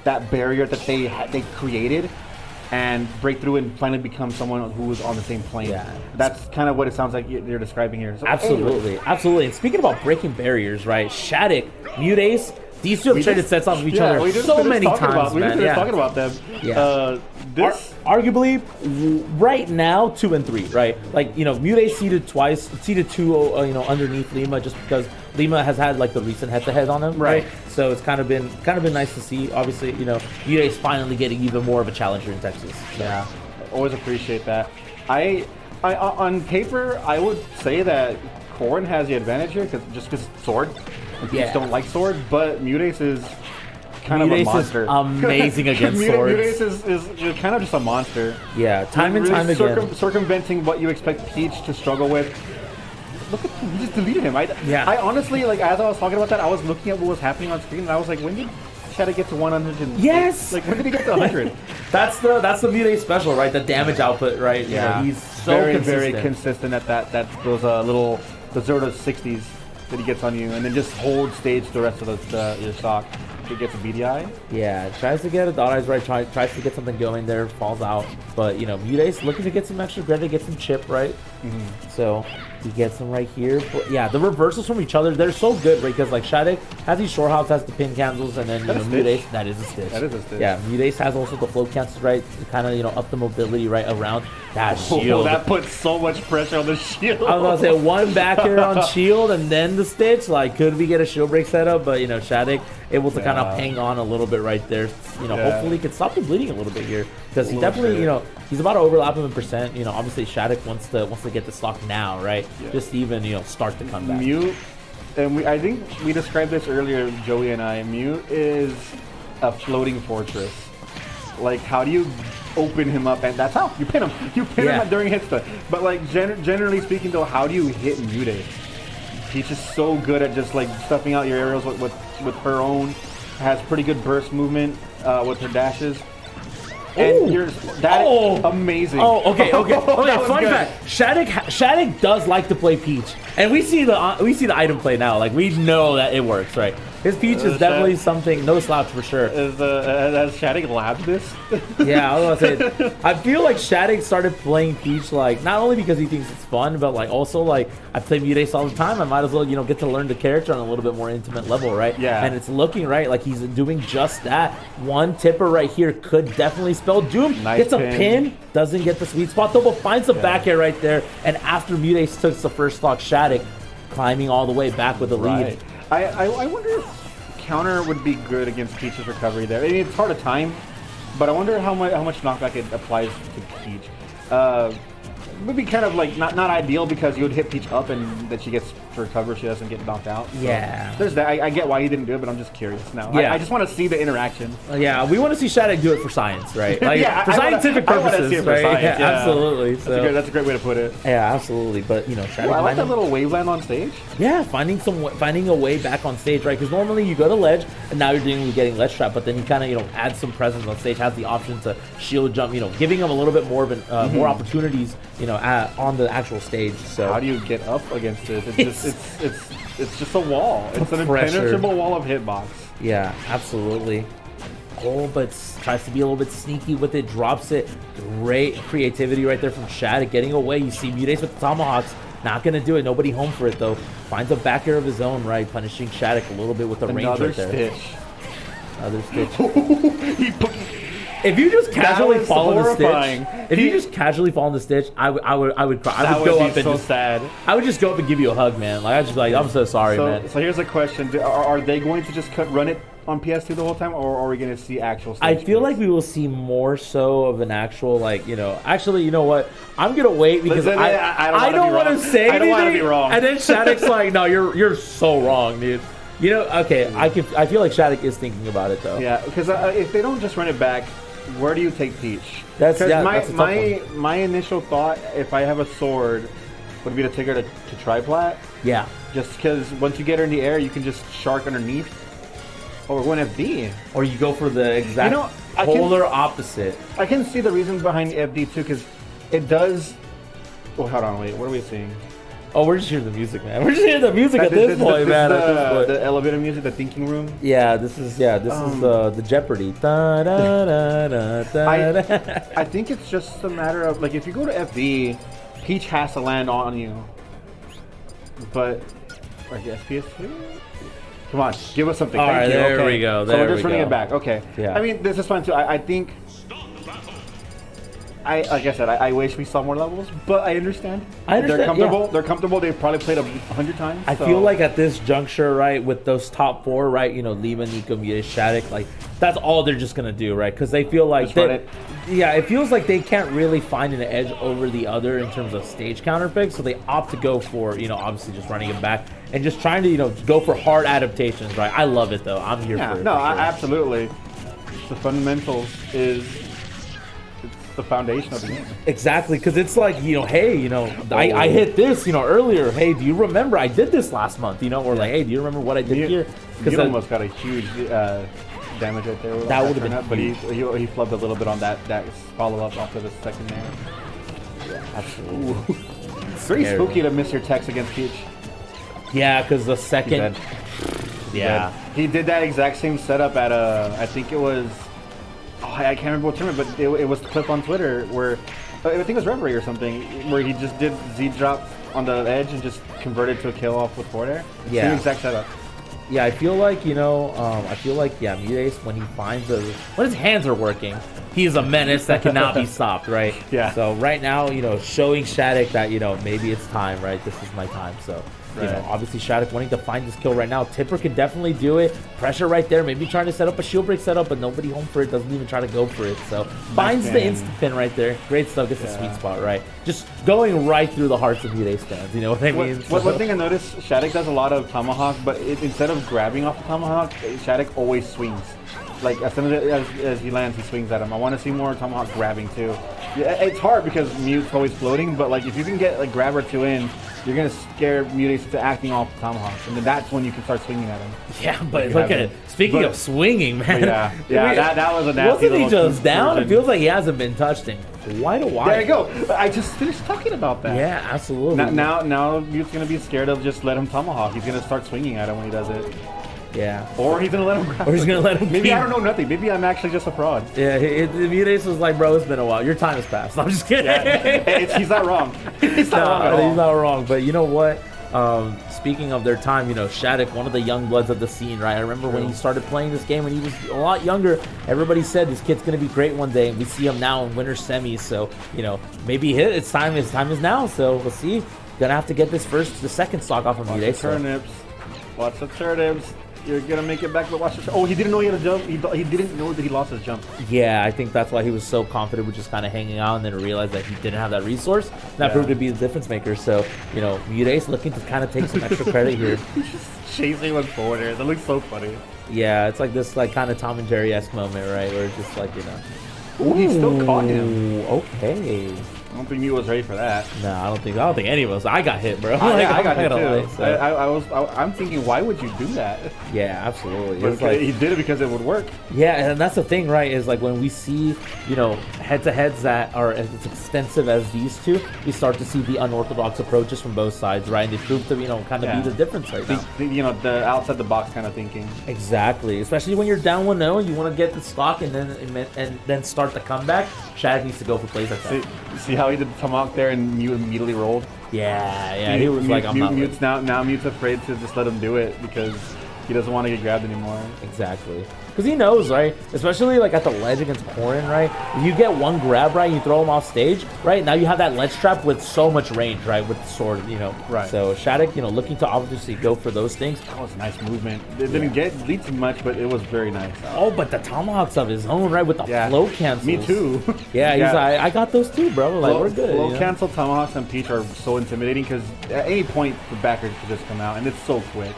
that barrier that they created and break through and finally become someone who is on the same plane. Yeah. That's kind of what it sounds like you're describing here. So, Absolutely, absolutely. And speaking about breaking barriers, right? Shadic, Muteace, these two have traded sets off of each other so many times, man. We were talking about them. Yeah. This arguably, right now, 2 and 3, right? Like, you know, Muteace seeded twice, seeded 2, you know, underneath Lima, just because Lima has had like the recent head-to-head on him, right? So it's kind of been nice to see. Obviously, you know, Muteace finally getting even more of a challenger in Texas. So. Yeah, always appreciate that. I on paper, I would say that Corrin has the advantage here because sword. People don't like sword, but Muteace is kind of a monster. Is amazing against swords. Muteace is kind of just a monster. Yeah, time and time again. Circumventing what you expect Peach to struggle with. Look at him, he just deleted him. I honestly, like, as I was talking about that, I was looking at what was happening on screen, and I was like, when did Shadic get to 100? Yes! Like, when did he get to 100? That's the Muteace special, right? The damage output, right? Yeah. You know, he's so very consistent at those little, the 0 to 60s that he gets on you, and then just hold stage the rest of your stock. He gets a BDI. Yeah, tries to get a dot eyes right, tries to get something going there, falls out. But, you know, Muteace looking to get some extra credit, get some chip, right? So he gets them right here. But yeah, the reversals from each other, they're so good, right? Because like Shadic has these short hops, has the pin cancels, and then, you know, Muteace, that is a stitch. That is a stitch. Yeah, Muteace has also the float cancels, right? To kind of, you know, up the mobility right around that shield. That puts so much pressure on the shield. I was gonna say one back here on shield and then the stitch. Like, could we get a shield break setup? But, you know, Shadic able to kind of hang on a little bit right there. You know, hopefully he can stop the bleeding a little bit here, because he definitely, you know, he's about to overlap him in percent. You know, obviously Shadic wants to get the stock now, right? Just to even, you know, start the comeback. Mute, and I think we described this earlier, Joey and I. Mute is a floating fortress. Like, how do you open him up? And that's how you pin him. You pin him during hit stun. But like generally speaking, though, how do you hit Muteace? She's just so good at just like stuffing out your aerials with her own. Has pretty good burst movement with her dashes. And that is amazing. Oh, okay. Fun fact: Shadic does like to play Peach, and we see the item play now. Like, we know that it works, right? His Peach is definitely something. No slouch for sure. Has Shadic labbed this? Yeah, I was gonna say. I feel like Shadic started playing Peach, like, not only because he thinks it's fun, but like also like, I play Muteace all the time. I might as well, you know, get to learn the character on a little bit more intimate level, right? Yeah. And it's looking like he's doing just that. One tipper right here could definitely spell doom. Nice Gets a pin, doesn't get the sweet spot though, but finds the back air right there. And after Muteace took the first stock, Shadic climbing all the way back with the lead. I wonder if counter would be good against Peach's recovery there. I mean, it's hard to time, but I wonder how much knockback it applies to Peach. It would be kind of like not ideal, because you would hit Peach up and that she gets to recover, she doesn't get knocked out. So there's that. I get why he didn't do it, but I'm just curious now. Yeah. I just want to see the interaction. Yeah, we want to see Shadic do it for science, right? Like, for scientific purposes, see it for right? Science, Absolutely. So. That's a great way to put it. Yeah, absolutely. But, you know, Shadic, I like that little waveland on stage. Yeah, finding a way back on stage, right? Because normally you go to ledge, and now you're dealing with getting ledge trap, but then you kind of, you know, add some presence on stage, has the option to shield jump, you know, giving him a little bit more of an, more opportunities, you know, on the actual stage. So how do you get up against this? It's just a wall. It's an impenetrable wall of hitbox. Yeah, absolutely. Oh, but tries to be a little bit sneaky with it, drops it. Great creativity right there from Shadic, getting away. You see Muteace with the tomahawks. Not going to do it. Nobody home for it, though. Finds a back air of his own, right? Punishing Shadic a little bit with the range right there. Another stitch. If you just casually fall in the stitch, if you just casually fall in the stitch, I would cry. I would go up and so sad. I would just go up and give you a hug, man. Like, I just be like, I'm so sorry, man. So here's a question: Are they going to just run it on PS2 the whole time, or are we going to see actual stage I feel plays? like we will see more so of an actual, like, you know, actually, you know what? I'm going to wait because I don't want to say anything. I don't want to be wrong. And then Shadic's like, no, you're so wrong, dude. You know, okay, I feel like Shadic is thinking about it, though. Yeah, because if they don't just run it back, where do you take Peach? That's a tough one. My initial thought, if I have a sword, would be to take her to tri-plat. Yeah. Just because once you get her in the air, you can just shark underneath. Or go in FD. Or you go for the exact polar opposite. I can see the reasons behind FD too, because it does... Oh, hold on, wait, what are we seeing? Oh, we're just hearing the music, man. We're just hearing the music at this point, man. At this point. The elevator music, the thinking room. Yeah, this is the Jeopardy. Da, da, da, da, da. I think it's just a matter of like if you go to FV, Peach has to land on you. But like SPS2? Come on, give us something. All right, there we go. So we're just running it back. Okay. Yeah. I mean, this is fine too. I think. Like I said, I wish we saw more levels, but I understand. They're comfortable. Yeah. They're comfortable. They've probably played 100 times. I feel like at this juncture, right, with those top 4, right, you know, Lima, Nico, Muteace, Shadic, like that's all they're just gonna do, right? Because they feel like yeah, it feels like they can't really find an edge over the other in terms of stage counter picks, so they opt to go for, you know, obviously just running it back and just trying to, you know, go for hard adaptations, right? I love it though. I'm here for it. No, for sure. Absolutely. The fundamentals is. The foundation of the game. Exactly, because it's like, you know, hey, you know, I hit this, you know, earlier. Hey, do you remember I did this last month? You know, or like, hey, do you remember what I did here? Because you almost got a huge damage right there. That would have been, but he flubbed a little bit on that follow up off of the second there. Yeah, absolutely. Very spooky to miss your text against Peach. Yeah, because the second. Yeah, he did that exact same setup at I think it was. Oh, I can't remember what tournament, but it was the clip on Twitter where I think it was Reverie or something, where he just did Z drop on the edge and just converted to a kill off with forward air. Yeah, same exact setup. Yeah, I feel like, you know, Muteace, when he finds when his hands are working, he is a menace that cannot be stopped, right? Yeah. So right now, you know, showing Shadic that, you know, maybe it's time, right? This is my time. So. You know, obviously Shadic wanting to find this kill right now. Tipper can definitely do it. Pressure right there. Maybe trying to set up a shield break setup, but nobody home for it. Doesn't even try to go for it. So finds the instant pin right there. Great stuff. Gets the sweet spot right. Just going right through the hearts of Muteace fans. You know what I mean? One thing I noticed, Shadic does a lot of tomahawk, but instead of grabbing off the tomahawk, Shadic always swings. Like as soon as he lands, he swings at him. I want to see more tomahawk grabbing too. Yeah, it's hard because Mute's always floating, but like if you can get like grab or 2 in, you're gonna scare Muteace into acting off the tomahawks, and then that's when you can start swinging at him. Yeah, but look at it. Speaking of swinging, man. That was a nasty. Wasn't he just down? It feels like he hasn't been touched in quite a while. There you go. I just finished talking about that. Yeah, absolutely. Now Mute's gonna be scared of just let him tomahawk. He's gonna start swinging at him when he does it. Yeah. Or he's gonna let him grab. Or he's gonna let him. Maybe I don't know nothing. Maybe I'm actually just a fraud. Yeah, Muteace was like, bro, it's been a while. Your time has passed. I'm just kidding. Yeah, he's not wrong. He's not wrong at all. He's not wrong. But you know what? Speaking of their time, you know, Shadic, one of the young bloods of the scene, right? I remember when he started playing this game when he was a lot younger, everybody said this kid's gonna be great one day, and we see him now in winter semis. So, you know, maybe his time is now. So we'll see. Gonna have to get the second stock off of Muteace. Turnips. Watch the turnips. You're gonna make it back, but watch this. Oh, he didn't know he had a jump. He didn't know that he lost his jump. Yeah, I think that's why he was so confident with just kind of hanging out, and then realized that he didn't have that resource. And that proved to be the difference maker. So, you know, Muteace looking to kind of take some extra credit here. He's just chasing with forward air. That looks so funny. Yeah, it's like this like kind of Tom and Jerry-esque moment, right? Where it's just like, you know. Ooh, he still caught him. Okay. I don't think Mew was ready for that. No, I don't think any of us. I got hit, bro. I got hit too. I'm thinking, why would you do that? Yeah, absolutely. But like, he did it because it would work. Yeah, and that's the thing, right? Is like when we see, you know, head-to-heads that are as extensive as these two, we start to see the unorthodox approaches from both sides, right? And they prove to, you know, kind of be the difference right now. You know, the outside the box kind of thinking. Exactly. Especially when you're down 1-0, you want to get the stock and then start the comeback. Shadic needs to go for plays like that. See how he did the tomahawk there and Mew immediately rolled? Yeah, he was like, I'm not. Mute's now Mute's afraid to just let him do it because he doesn't want to get grabbed anymore. Exactly. Because he knows, right? Especially like at the ledge against Corrin, right? If you get one grab right, you throw him off stage, right? Now you have that ledge trap with so much range, right? With the sword, you know. Right. So Shadic, you know, looking to obviously go for those things. That was a nice movement. It didn't lead too much, but it was very nice. Oh, but the tomahawks of his own, right? With the flow cancels. Me too. Yeah, he's like, I got those too, bro. Like, we're good. Flow cancel tomahawks and Peach are so intimidating because at any point the backer could just come out, and it's so quick.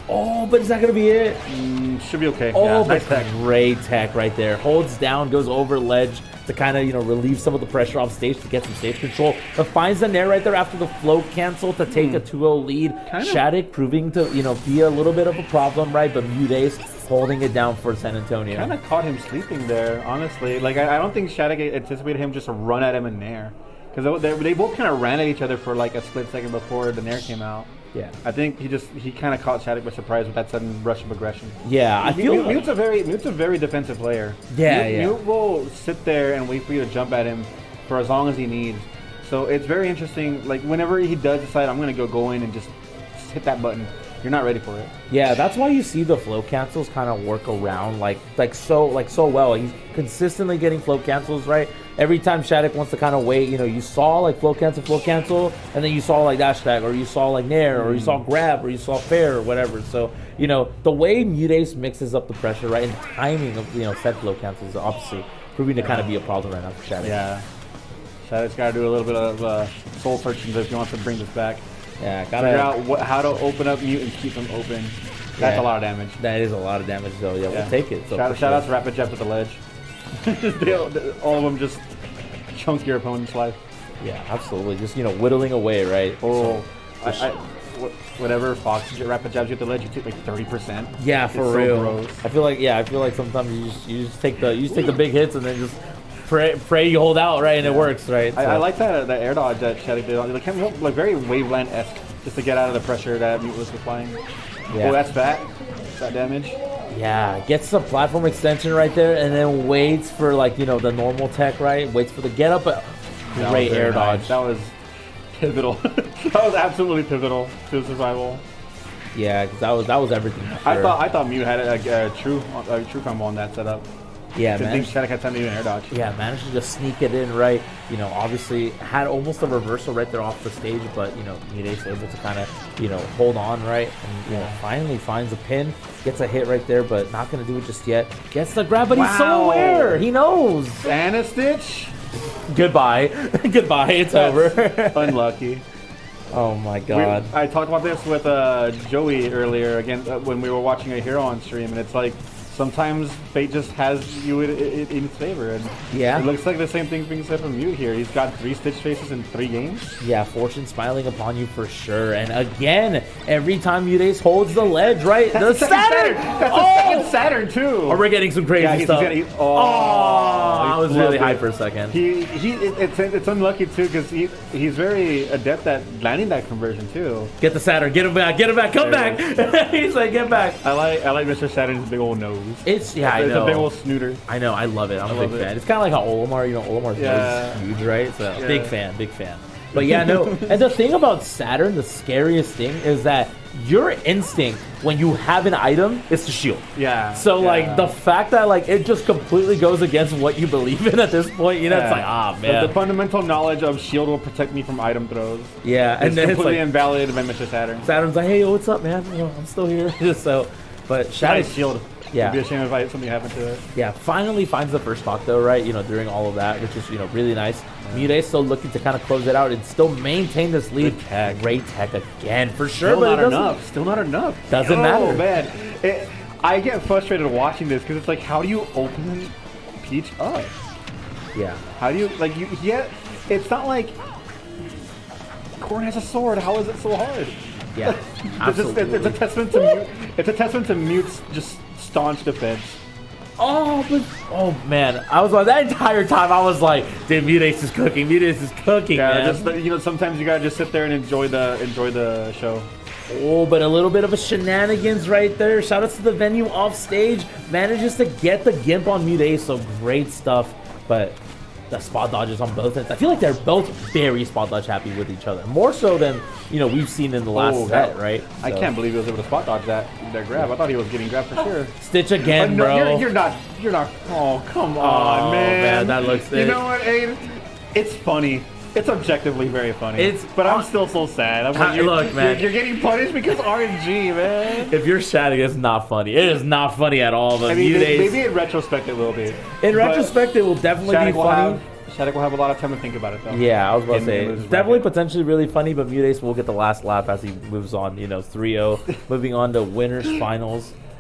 Oh, but is that going to be it? Should be okay. Oh, yeah, but nice tech. Great tech right there. Holds down, goes over ledge to kind of, you know, relieve some of the pressure off stage to get some stage control. But finds the nair right there after the flow cancel to take a 2-0 lead. Shadic proving to, you know, be a little bit of a problem, right? But Muteace holding it down for San Antonio. Kind of caught him sleeping there, honestly. Like, I don't think Shadic anticipated him just to run at him in nair. Because they both kind of ran at each other for like a split second before the Nair came out. Yeah. I think he kind of caught Shadic by surprise with that sudden rush of aggression. Yeah, I feel Mute's a very defensive player. Yeah, Mute will sit there and wait for you to jump at him for as long as he needs. So it's very interesting. Like whenever he does decide I'm gonna go in and just hit that button, you're not ready for it. Yeah, that's why you see the flow cancels kind of work around so well. He's consistently getting flow cancels right. Every time Shadic wants to kind of wait, you saw like flow cancel, and then you saw like dash tag, or you saw like nair, or you saw grab, or you saw fair, or whatever. So the way Muteace mixes up the pressure, right, and timing of said flow cancels is obviously proving to kind of be a problem right now for Shadic. Yeah, Shadic's got to do a little bit of soul searching if he wants to bring this back. Yeah, gotta figure out how to open up Mute and keep him open. That's a lot of damage. That is a lot of damage, though. Yeah, we'll take it. So shout out to Rapid Jab to the ledge. All of them just chunk your opponent's life. Yeah, absolutely. Just whittling away, right? Oh, whatever Fox Rapid Jabs you at the ledge, you take like 30%. Yeah, for real. Gross. I feel like sometimes you just take the big hits and then just pray you hold out, right, and it works, right? So. I like that air dodge that Shadic did. Like very Waveland-esque, just to get out of the pressure that Mute was applying. Yeah. Oh, that's fat. That damage. Yeah, gets the platform extension right there, and then waits for the normal tech, right? Waits for the get up, but great air dodge. That was pivotal. That was absolutely pivotal to survival. Yeah, because that was everything. Sure. I thought Mute had a true combo on that setup. Yeah, man. I think Shadic had time to even air dodge. Yeah, managed to just sneak it in right. Obviously had almost a reversal right there off the stage, but Muteace able to kind of hold on right, and finally finds a pin, gets a hit right there, but not gonna do it just yet. Gets the grab, but he's so aware. He knows. And a stitch. Goodbye, goodbye. It's over. Unlucky. Oh my god. I talked about this with Joey earlier again when we were watching a hero on stream, and it's like. Sometimes fate just has you in its favor, and it looks like the same thing's being said from Mute here. He's got 3 Stitch faces in 3 games. Yeah, fortune smiling upon you for sure. And again, every time Muteace holds the ledge, right? That's the Saturn! That's the second Saturn, too! Or we're getting some crazy stuff. I was really high for a second. It's unlucky, too, because he's very adept at landing that conversion, too. Get the Saturn. Get him back. Get him back. Come back. He's like, get back. I like Mr. Saturn's big old nose. It's I know. It's a big old snooter. I know. I love it. I'm a big fan. It's kind of like how Olimar, Olimar's nose is huge, right? So big fan. But yeah, no. And the thing about Saturn, the scariest thing is that your instinct when you have an item is to shield. Yeah. So like the fact that it just completely goes against what you believe in at this point, it's like man. The fundamental knowledge of shield will protect me from item throws. Yeah, and then completely invalidated by Mr. Saturn. Saturn's like, hey, what's up, man? I'm still here. But Shadic's shield. Yeah. It'd be a shame if something happened to it. Yeah, finally finds the first stock though, right? During all of that, which is really nice. Muteace still looking to kind of close it out and still maintain this lead. Great tech again for sure, Still not enough. Still not enough. Doesn't matter. Oh man, I get frustrated watching this because it's like, how do you open Peach up? Yeah. How do you It's not like Corrin has a sword. How is it so hard? Yeah, absolutely. It's a testament to Mute. It's a testament to Mute's just staunch defense. Oh man, that entire time I was like, dude, Muteace is cooking. Yeah, man. just sometimes you gotta just sit there and enjoy the show. Oh, but a little bit of a shenanigans right there. Shout out to the venue off stage. Manages to get the gimp on Muteace, so great stuff. But the spot dodges on both ends. I feel like they're both very spot dodge happy with each other, more so than we've seen in the last set, right? So. I can't believe he was able to spot dodge that grab. I thought he was getting grabbed for sure. Stitch again, bro. You're not. Oh, come on, man. That looks sick. You know what, Aiden? It's funny. It's objectively very funny. But I'm still so sad. Look, man. You're getting punished because RNG, man. If you're Shadic, it's not funny. It is not funny at all. But maybe in retrospect it will be. In retrospect, it will definitely be funny. Shadic will have a lot of time to think about it, though. Yeah, I was about to say, it's definitely potentially really funny, but Muteace will get the last lap as he moves on, 3-0, moving on to winners finals.